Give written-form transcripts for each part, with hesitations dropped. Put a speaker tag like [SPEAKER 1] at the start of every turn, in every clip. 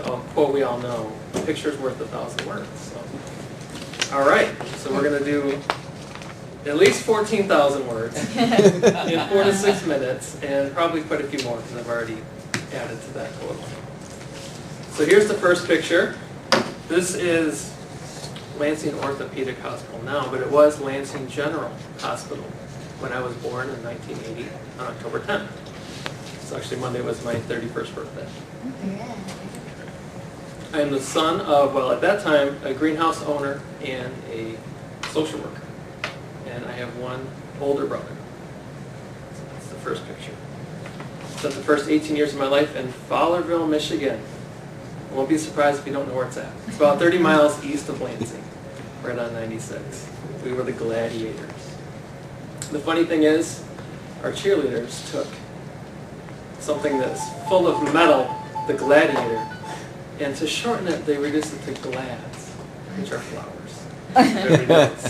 [SPEAKER 1] quote we all know, a picture's worth 1,000 words. So. All right, so we're going to do at least 14,000 words in 4 to 6 minutes, and probably quite a few more because I've already added to that total. So here's the first picture. This is Lansing Orthopedic Hospital now, but it was Lansing General Hospital when I was born in 1980 on October 10th. So actually Monday was my 31st birthday. I am the son of, well at that time, a greenhouse owner and a social worker. And I have one older brother. So that's the first picture. Spent the first 18 years of my life in Fowlerville, Michigan. I won't be surprised if you don't know where it's at. It's about 30 miles east of Lansing, right on 96. We were the Gladiators. The funny thing is, our cheerleaders took something that's full of metal, the Gladiator, and to shorten it, they reduced it to glads, which are flowers.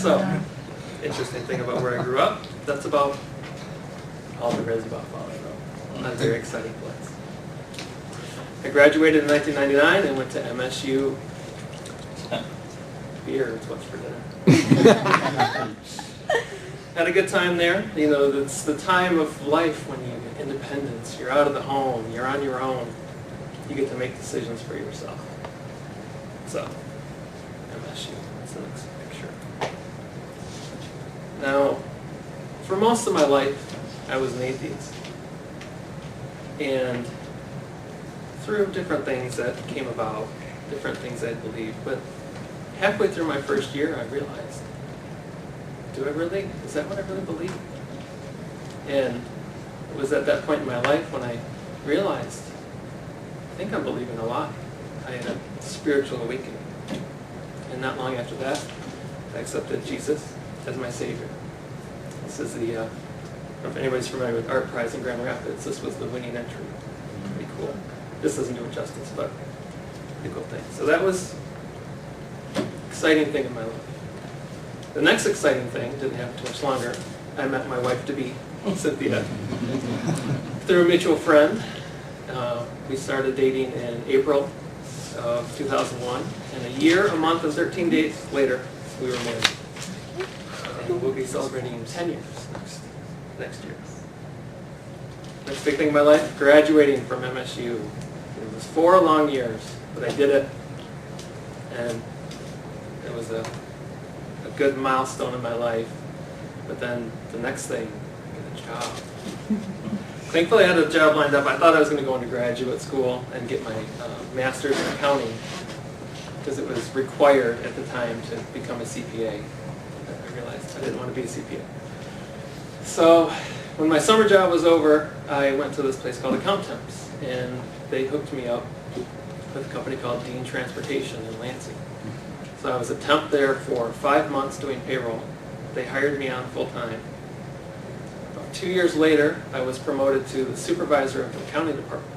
[SPEAKER 1] So, interesting thing about where I grew up, that's about all there is about Fowlerville. Not a very exciting place. I graduated in 1999 and went to MSU. Beer is what's for dinner. Had a good time there. You know, it's the time of life when you get independence. You're out of the home. You're on your own. You get to make decisions for yourself. So, MSU. That's the next picture. Now, for most of my life, I was an atheist. And through different things that came about, different things I believed, but halfway through my first year, I realized, is that what I really believe? And it was at that point in my life when I realized, I think I'm believing a lie. I had a spiritual awakening. And not long after that, I accepted Jesus as my Savior. This is the, if anybody's familiar with Art Prize in Grand Rapids, this was the winning entry. Pretty cool. This doesn't do it justice, but pretty cool thing. So that was an exciting thing in my life. The next exciting thing, didn't have too much longer, I met my wife-to-be, Cynthia, through a mutual friend. We started dating in April of 2001, and a year, a month, and 13 days later, we were married. And we'll be celebrating 10 years next year. Next big thing in my life, graduating from MSU. It was 4 long years, but I did it, and it was a good milestone in my life. But then the next thing, I get a job. Thankfully, I had a job lined up. I thought I was going to go into graduate school and get my master's in accounting because it was required at the time to become a CPA. I realized I didn't want to be a CPA. So when my summer job was over, I went to this place called Account Temps, and they hooked me up with a company called Dean Transportation in Lansing. So I was a temp there for 5 months doing payroll. They hired me on full time. About 2 years later, I was promoted to the supervisor of the accounting department.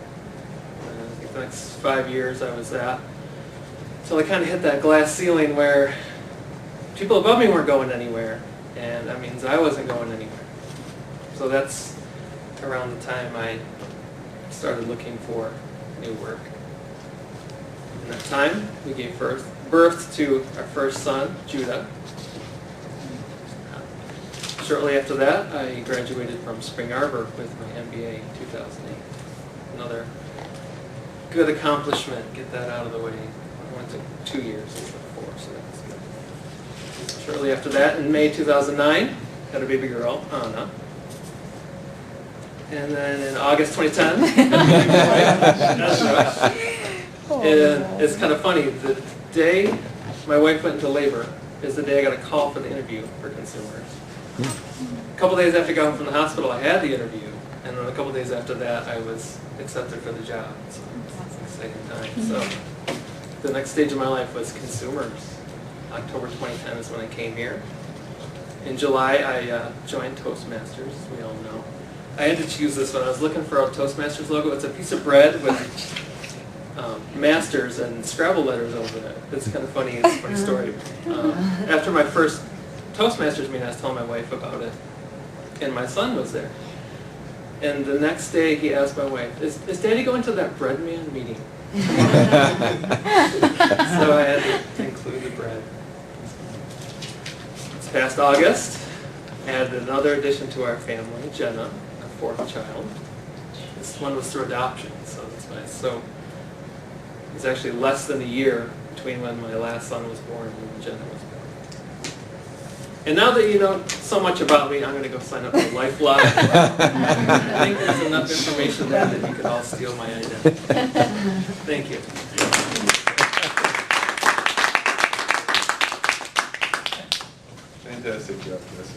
[SPEAKER 1] And I think the next 5 years I was that. So I kind of hit that glass ceiling where people above me weren't going anywhere, and that means I wasn't going anywhere. So that's around the time I started looking for new work. In that time, we gave birth to our first son, Judah. Shortly after that, I graduated from Spring Arbor with my MBA in 2008. Another good accomplishment, get that out of the way. I went to 2 years instead of 4, so that was good. Shortly after that, in May 2009, had a baby girl, Anna. And then in August 2010, and it's kind of funny, the day my wife went into labor is the day I got a call for the interview for Consumers. A couple days after I got home from the hospital, I had the interview, and then a couple days after that, I was accepted for the job. So it's an exciting time. So the next stage of my life was Consumers. October 2010 is when I came here. In July, I joined Toastmasters, as we all know. I had to choose this one. I was looking for a Toastmasters logo. It's a piece of bread with Masters and Scrabble letters over it. It's kind of funny. It's a funny story. After my first Toastmasters meeting, I was telling my wife about it, and my son was there. And the next day, he asked my wife, is Daddy going to that bread man meeting? So I had to include the bread. It's past August. Added another addition to our family, Jenna, our fourth child. This one was through adoption, so that's nice. So it was actually less than a year between when my last son was born and when Jenna was born. And now that you know so much about me, I'm going to go sign up for LifeLock. I think there's enough information there that you could all steal my identity. Thank you.
[SPEAKER 2] Fantastic job, Chris.